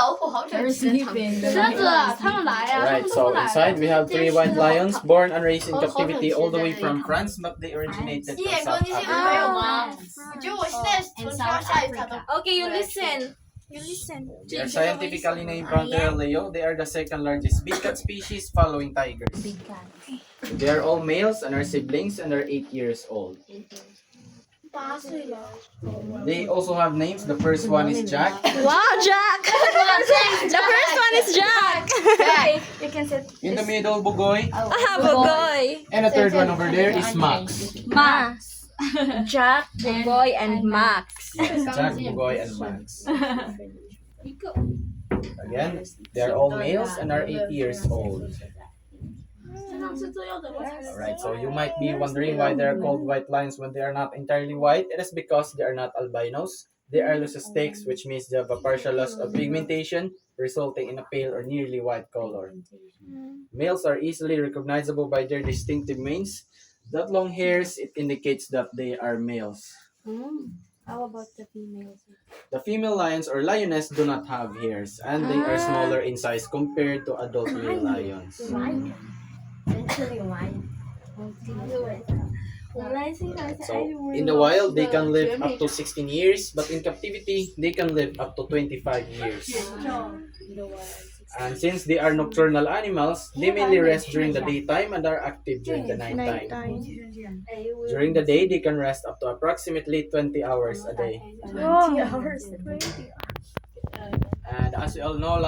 老虎好整齐，狮子他们来呀，他 Right, 们 so 都来 inside 了。 we have 3 white lions born and raised in captivity all the way from France, but they originated 一 from 眼哥， South 你这个 Africa. 没有吗？我觉得我现在从学校下一场都 Okay, you listen. You listen. They are scientifically named Frontier Leo. They are the second largest big cat species following tigers. They are all males and are siblings and are 8 years old. 8岁了。 They also have names. The first one is Jack. Wow, Jack! The first one is Jack. You can sit. In the middle, Bugoy. Bugoy. And the third one over there is Max. Max. Jack, Bugoy, and Max. Yes, Jack, Bugoy, and Max. Again, they are all males and are 8 years old. Alright, so you might be wondering why they are called white lions when they are not entirely white. It is because they are not albinos. They are leucisticks, which means they have a partial loss of pigmentation, resulting in a pale or nearly white color. Males are easily recognizable by their distinctive manes. That long hairs, it indicates that they are males. How about the females? The female lions or lioness do not have hairs, and they are smaller in size compared to adult male lions. So, in the wild, they can live up to 16 years, but in captivity, they can live up to 25 years. And since they are nocturnal animals, they mainly rest during the daytime and are active during the nighttime. During the day, they can rest up to approximately 20 hours a day. And as you all know,